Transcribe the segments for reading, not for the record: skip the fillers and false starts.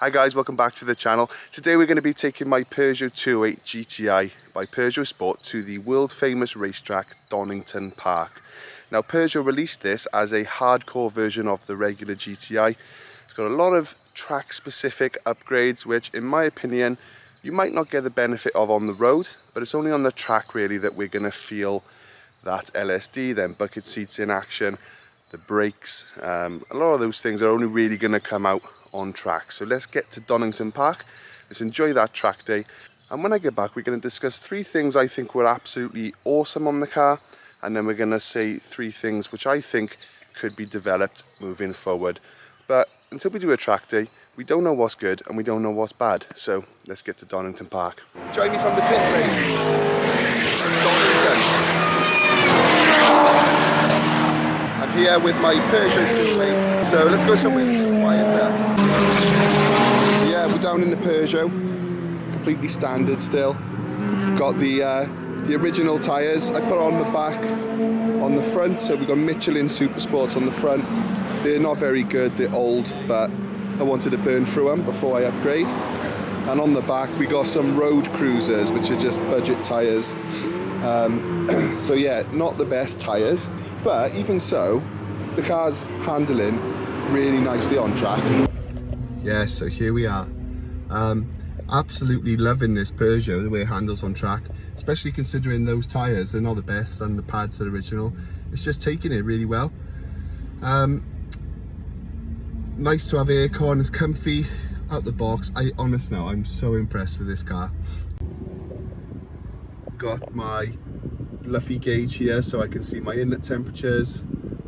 Hi guys, welcome back to the channel. Today we're going to be taking my Peugeot 208 GTI by Peugeot Sport to the world famous racetrack Donington Park. Now Peugeot released this as a hardcore version of the regular GTI. It's got a lot of track specific upgrades which in my opinion you might not get the benefit of on the road, but it's only on the track really that we're going to feel that LSD, then bucket seats in action, the brakes, a lot of those things are only really going to come out on track. So let's get to Donington Park, let's enjoy that track day, and when I get back we're going to discuss 3 things I think were absolutely awesome on the car, and then we're going to say 3 things which I think could be developed moving forward. But until we do a track day, we don't know what's good and we don't know what's bad. So let's get to Donington Park. Join me from the pit lane. Donington. I'm here with my Peugeot 208, so let's go somewhere a bit quieter. So yeah, we're down in the Peugeot, completely standard still. Got the original tyres. I put on the back, on the front, so we've got Michelin Super Sports on the front. They're not very good, they're old, but I wanted to burn through them before I upgrade. And on the back we got some road cruisers, which are just budget tyres. So yeah, not the best tyres, but even so, the car's handling really nicely on track. Yeah, so here we are. Absolutely loving this Peugeot, the way it handles on track, especially considering those tyres, they're not the best and the pads are original. It's just taking it really well. Nice to have aircon, it's comfy out the box. I'm so impressed with this car. Got my Luffy gauge here so I can see my inlet temperatures,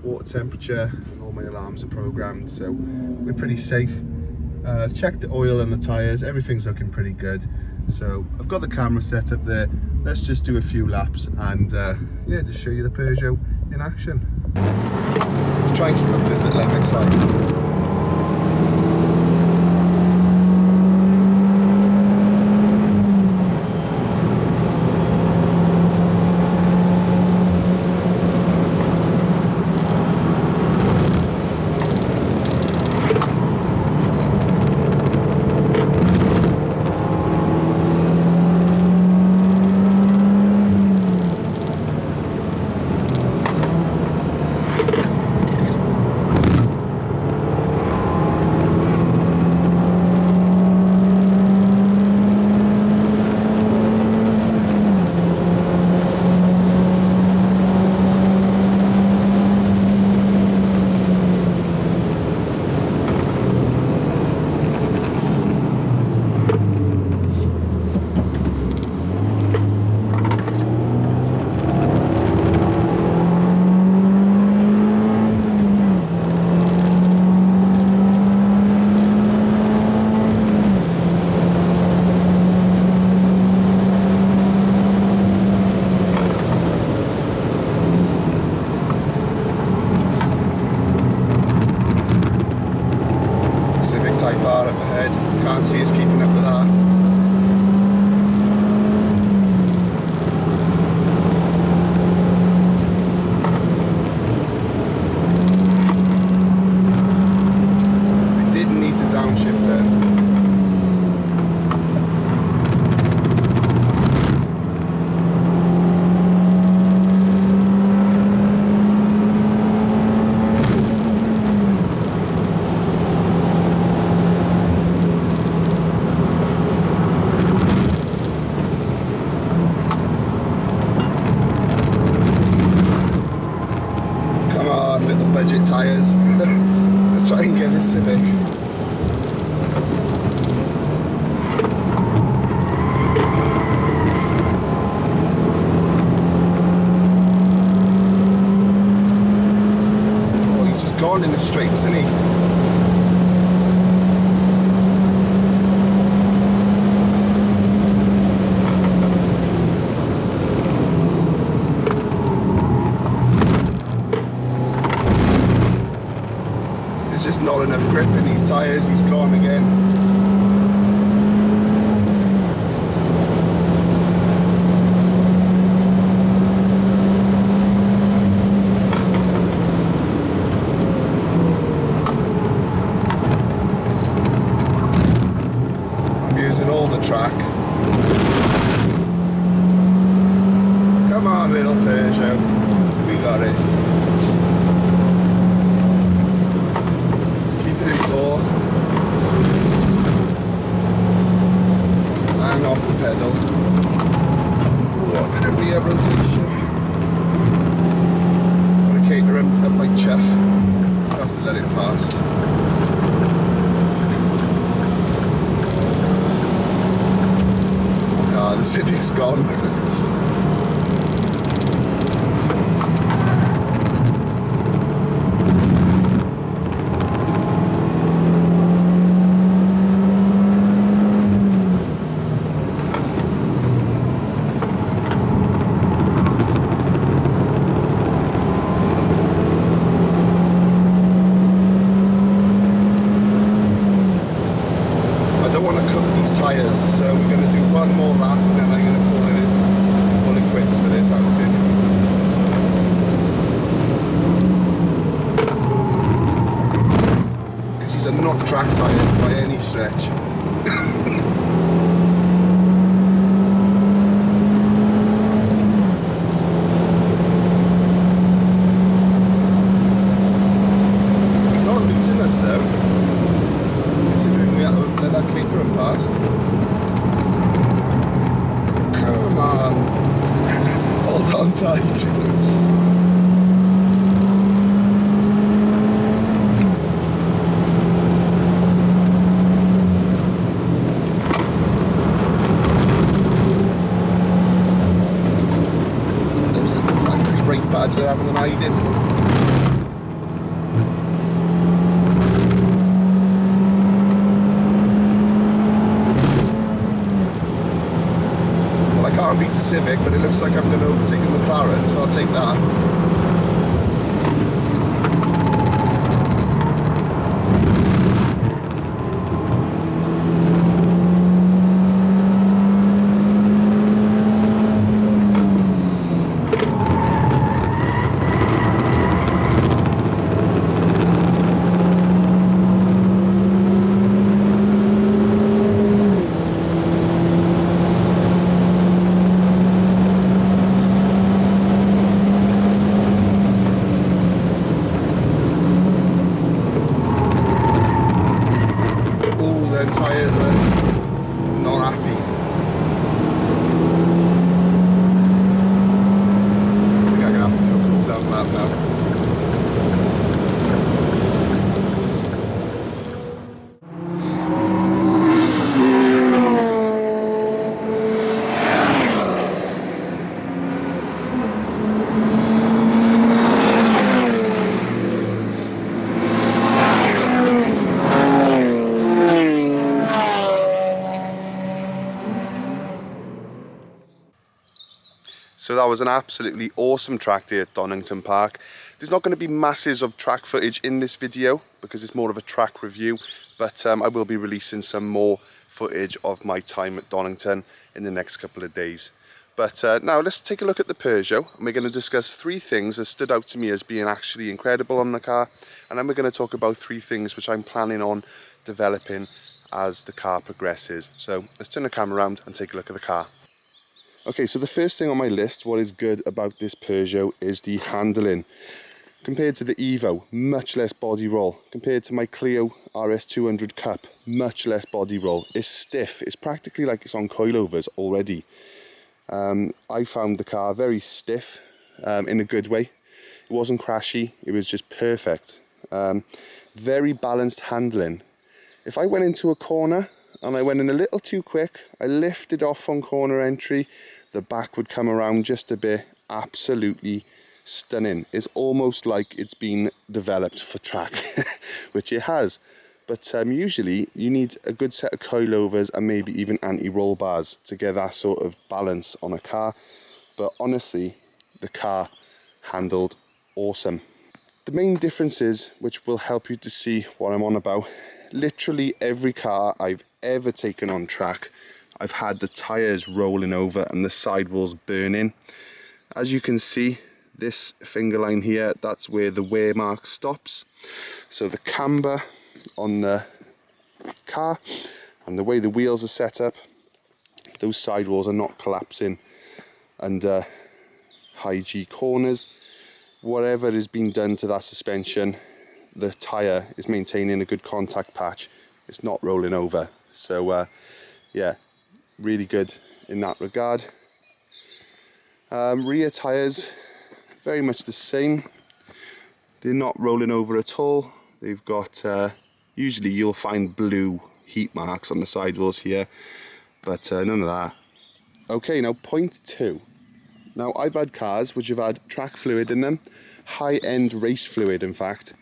water temperature, and all my alarms are programmed, so we're pretty safe. Checked the oil and the tyres, everything's looking pretty good. So I've got the camera set up there. Let's just do a few laps and yeah, just show you the Peugeot in action. Let's try and keep up with this little MX-5. Type R up ahead, can't see us keeping up with that. I didn't need to downshift then. Little budget tyres. Let's try and get this Civic. Oh, he's just gone in the straights, isn't he? There's just not enough grip in these tyres, he's gone again. losing all the track. Come on, little Peugeot, we got this. Keep it in fourth. Hang off the pedal. Oh, a bit of rear rotation. I'm gonna cater up my chuff. I have to let it pass. Ah, the Civic's gone. Tyres, so we're going to do one more lap and then I'm going to call it quits for this outing. These are not track tyres by any stretch. He's not losing us though, considering we had to let that caper run past. Come on, hold on tight. Ooh, those little factory brake pads are having an hiding. I can't beat a Civic, but it looks like I'm going to overtake a McLaren, so I'll take that. Tyres are not happy. I think I'm going to have to do a cool down lap now. So that was an absolutely awesome track day at Donington Park. There's not going to be masses of track footage in this video because it's more of a track review, but I will be releasing some more footage of my time at Donington in the next couple of days. But now let's take a look at the Peugeot, and we're going to discuss 3 things that stood out to me as being actually incredible on the car, and then we're going to talk about 3 things which I'm planning on developing as the car progresses. So let's turn the camera around and take a look at the car. Okay, so the first thing on my list, what is good about this Peugeot, is the handling. Compared to the Evo, much less body roll. Compared to my Clio RS200 Cup, much less body roll. It's stiff. It's practically like it's on coilovers already. I found the car very stiff in a good way. It wasn't crashy. It was just perfect. Very balanced handling. If I went into a corner and I went in a little too quick, I lifted off on corner entry, the back would come around just a bit. Absolutely stunning. It's almost like it's been developed for track, which it has. But usually you need a good set of coilovers and maybe even anti-roll bars to get that sort of balance on a car. But honestly, the car handled awesome. The main differences, which will help you to see what I'm on about, literally every car I've ever taken on track, I've had the tyres rolling over and the sidewalls burning. As you can see, this finger line here, that's where the wear mark stops. So the camber on the car And the way the wheels are set up, those sidewalls are not collapsing under high G corners. Whatever has been done to that suspension, the tyre is maintaining a good contact patch. It's not rolling over. So yeah, really good in that regard. Rear tyres, very much the same. They're not rolling over at all. They've got, usually you'll find blue heat marks on the sidewalls here, but none of that. Okay, now point 2. Now I've had cars which have had track fluid in them, high-end race fluid in fact.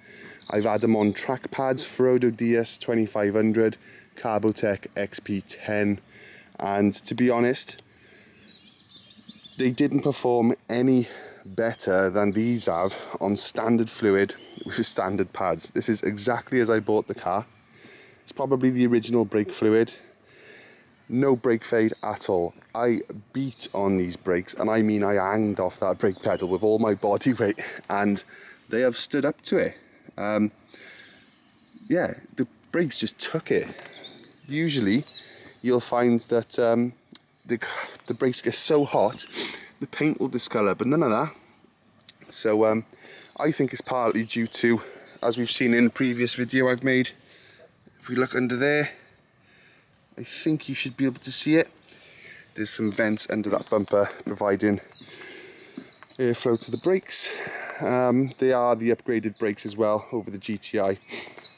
I've had them on track pads, Ferodo DS 2500, Carbotech XP10, and to be honest, they didn't perform any better than these have on standard fluid with standard pads. This is exactly as I bought the car. It's probably the original brake fluid. No brake fade at all. I beat on these brakes, and I mean I hanged off that brake pedal with all my body weight, and they have stood up to it. Yeah, the brakes just took it. Usually you'll find that the brakes get so hot the paint will discolour, but none of that. So I think it's partly due to, as we've seen in the previous video I've made, if we look under there, I think you should be able to see it. There's some vents under that bumper providing airflow to the brakes. They are the upgraded brakes as well over the GTI.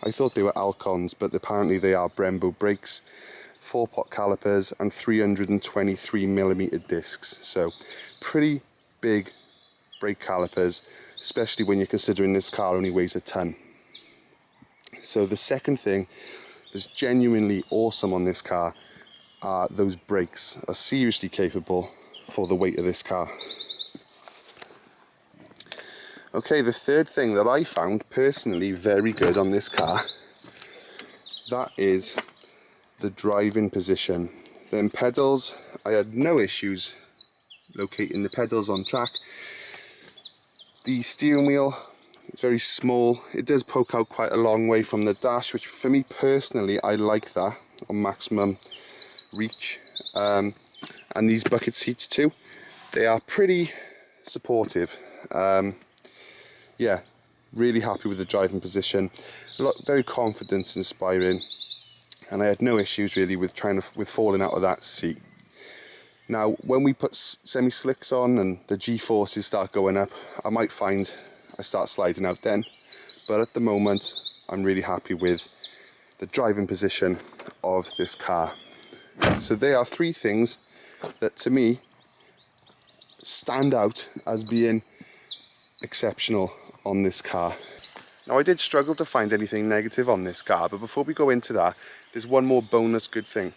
I thought they were Alcons, but apparently they are Brembo brakes. 4-pot calipers and 323mm discs. So pretty big brake calipers, especially when you're considering this car only weighs a ton. So the second thing that's genuinely awesome on this car are those brakes are seriously capable for the weight of this car. Okay, the third thing that I found personally very good on this car, that is the driving position. Them pedals, I had no issues locating the pedals on track. The steering wheel is very small. It does poke out quite a long way from the dash, which for me personally, I like that on maximum reach. And these bucket seats too, they are pretty supportive. Yeah, really happy with the driving position. Very confidence inspiring, and I had no issues really with falling out of that seat. Now, when we put semi-slicks on and the G-forces start going up, I might find I start sliding out then. But at the moment, I'm really happy with the driving position of this car. So there are 3 things that to me stand out as being exceptional on this car. Now, I did struggle to find anything negative on this car, but before we go into that, there's one more bonus good thing.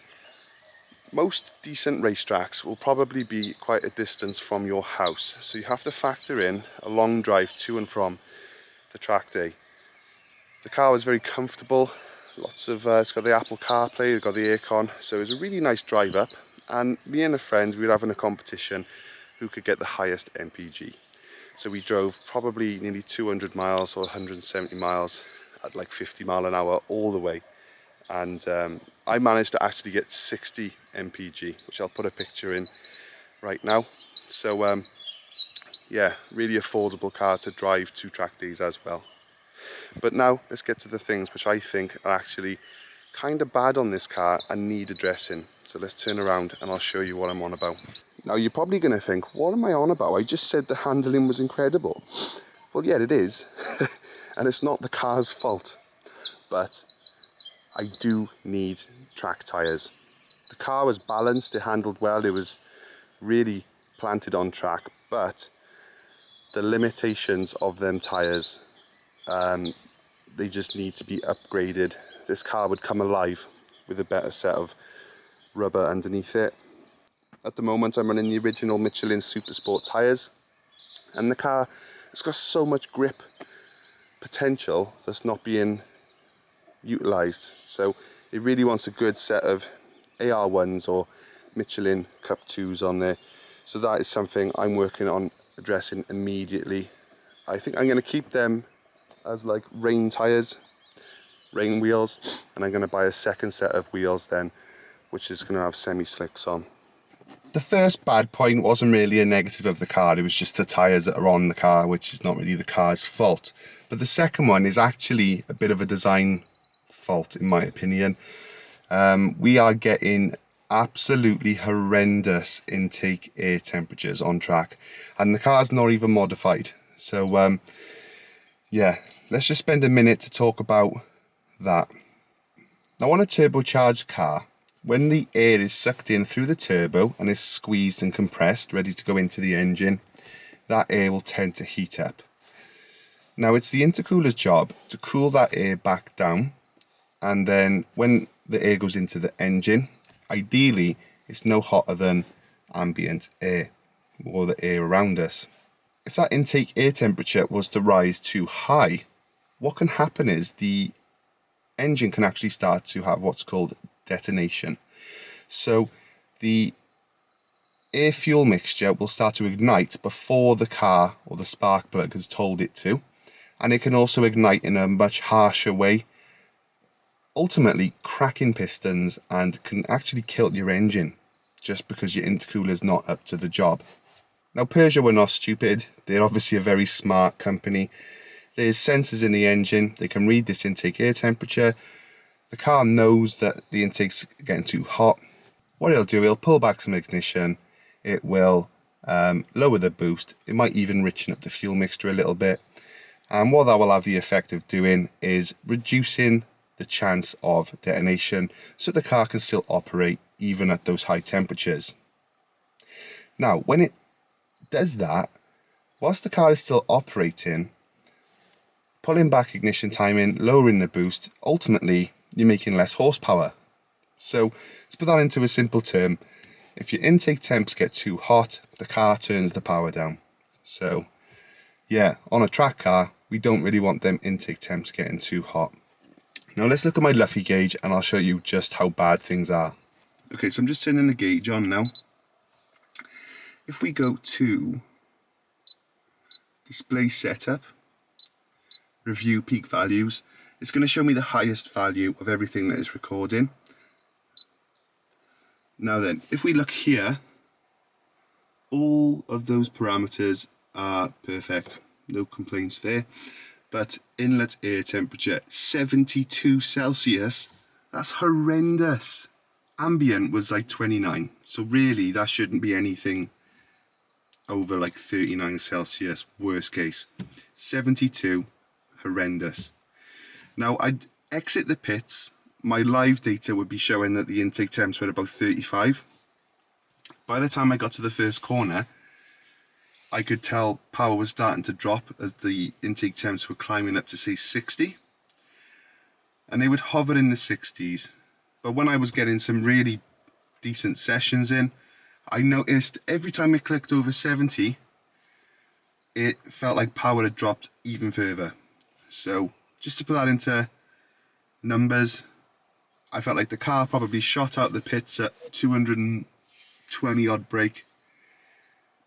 Most decent racetracks will probably be quite a distance from your house, so you have to factor in a long drive to and from the track day. The car was very comfortable, it's got the Apple CarPlay, it's got the aircon, so it was a really nice drive up, and me and a friend, we were having a competition who could get the highest MPG. So we drove probably nearly 200 miles or 170 miles at like 50 mile an hour all the way. And I managed to actually get 60 MPG, which I'll put a picture in right now. So yeah, really affordable car to drive 2 track days as well. But now let's get to the things which I think are actually kind of bad on this car and need addressing. So let's turn around and I'll show you what I'm on about. Now you're probably going to think, what am I on about? I just said the handling was incredible. Well, yeah, it is. And it's not the car's fault. But I do need track tyres. The car was balanced, it handled well, it was really planted on track, but the limitations of them tyres, they just need to be upgraded. This car would come alive with a better set of rubber underneath it. At the moment I'm running the original Michelin Super Sport tyres, and the car has got so much grip potential that's not being utilised. So it really wants a good set of AR1s or Michelin Cup 2s on there. So that is something I'm working on addressing immediately. I think I'm going to keep them as like rain tyres, rain wheels, and I'm going to buy a second set of wheels then, which is going to have semi-slicks on. The first bad point wasn't really a negative of the car, it was just the tyres that are on the car, which is not really the car's fault. But the second one is actually a bit of a design fault in my opinion. We are getting absolutely horrendous intake air temperatures on track, and the car's not even modified. So yeah, let's just spend a minute to talk about that. Now on a turbocharged car, when the air is sucked in through the turbo and is squeezed and compressed, ready to go into the engine, that air will tend to heat up. Now it's the intercooler's job to cool that air back down, and then when the air goes into the engine, ideally it's no hotter than ambient air or the air around us. If that intake air temperature was to rise too high, what can happen is the engine can actually start to have what's called detonation. So the air fuel mixture will start to ignite before the car or the spark plug has told it to, and it can also ignite in a much harsher way, ultimately cracking pistons, and can actually kill your engine just because your intercooler is not up to the job. Now Peugeot are not stupid, they're obviously a very smart company. There's sensors in the engine, they can read this intake air temperature. The car knows that the intake's getting too hot. What it'll do, it'll pull back some ignition, it will lower the boost, it might even richen up the fuel mixture a little bit. And what that will have the effect of doing is reducing the chance of detonation, so the car can still operate even at those high temperatures. Now, when it does that, whilst the car is still operating, pulling back ignition timing, lowering the boost, ultimately you're making less horsepower. So to put that into a simple term, if your intake temps get too hot, the car turns the power down. So yeah, on a track car, we don't really want them intake temps getting too hot. Now let's look at my Luffy gauge and I'll show you just how bad things are. Okay, so I'm just turning the gauge on now. If we go to display setup, review peak values, it's going to show me the highest value of everything that is recording. Now then, if we look here, all of those parameters are perfect, no complaints there. But inlet air temperature, 72 Celsius, that's horrendous. Ambient was like 29, so really that shouldn't be anything over like 39 Celsius, worst case. 72, horrendous. Now I'd exit the pits, my live data would be showing that the intake temps were about 35. By the time I got to the first corner, I could tell power was starting to drop as the intake temps were climbing up to say 60. And they would hover in the 60s. But when I was getting some really decent sessions in, I noticed every time it clicked over 70, it felt like power had dropped even further. So just to put that into numbers, I felt like the car probably shot out the pits at 220 odd brake.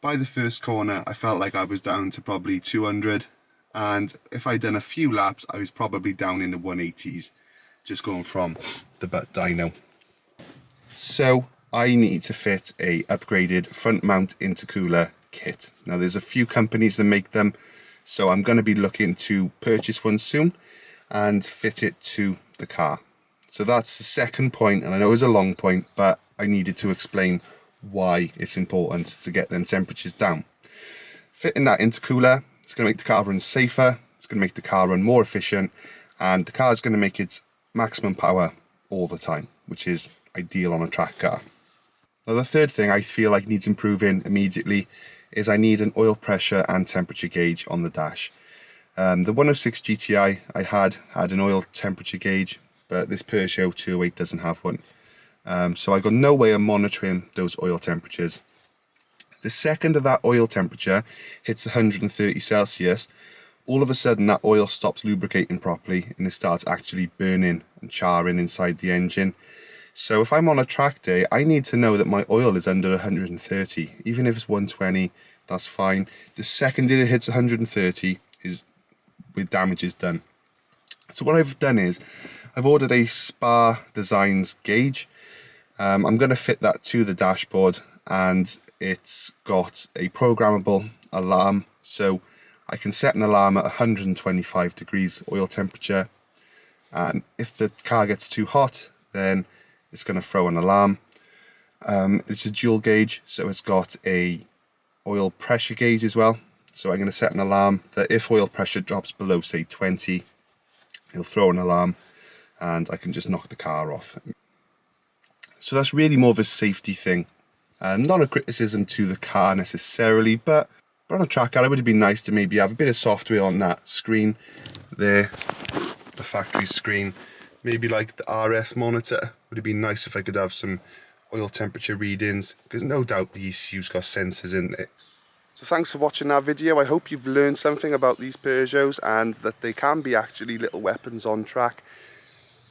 By the first corner, I felt like I was down to probably 200, and if I'd done a few laps, I was probably down in the 180s, just going from the butt dyno. So I need to fit a upgraded front mount intercooler kit. Now there's a few companies that make them, so I'm going to be looking to purchase one soon and fit it to the car. So that's the second point, and I know it's a long point, but I needed to explain why it's important to get them temperatures down. Fitting that intercooler, it's going to make the car run safer, it's going to make the car run more efficient, and the car is going to make its maximum power all the time, which is ideal on a track car. Now the third thing I feel like needs improving immediately is I need an oil pressure and temperature gauge on the dash. The 106 GTI I had an oil temperature gauge, but this Peugeot 208 doesn't have one. So I got no way of monitoring those oil temperatures. The second that oil temperature hits 130 Celsius, all of a sudden that oil stops lubricating properly and it starts actually burning and charring inside the engine. So if I'm on a track day, I need to know that my oil is under 130. Even if it's 120, that's fine. The second it hits 130, damage is done. So what I've done is I've ordered a Spa Designs gauge. I'm going to fit that to the dashboard, and it's got a programmable alarm, so I can set an alarm at 125 degrees oil temperature, and if the car gets too hot then it's going to throw an alarm. It's a dual gauge, so it's got a oil pressure gauge as well, so I'm going to set an alarm that if oil pressure drops below say 20, it'll throw an alarm and I can just knock the car off. So that's really more of a safety thing, not a criticism to the car necessarily, but on a track car it would have been nice to maybe have a bit of software on that screen there, the factory screen, maybe like the RS monitor. Would have been nice if I could have some oil temperature readings, because no doubt the ECU's got sensors in there. So thanks for watching that video. I hope you've learned something about these Peugeots and that they can be actually little weapons on track.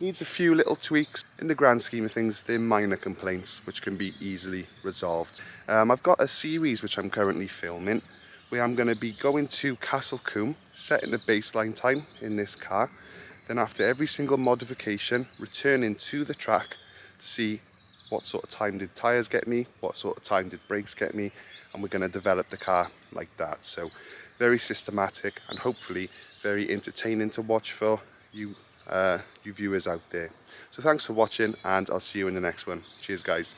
Needs a few little tweaks. In the grand scheme of things, they're minor complaints which can be easily resolved. I've got a series which I'm currently filming where I'm going to be going to Castle Combe, setting the baseline time in this car, then after every single modification returning to the track to see what sort of time did tyres get me, what sort of time did brakes get me, and we're going to develop the car like that. So very systematic and hopefully very entertaining to watch for you viewers out there. So thanks for watching, and I'll see you in the next one. Cheers guys.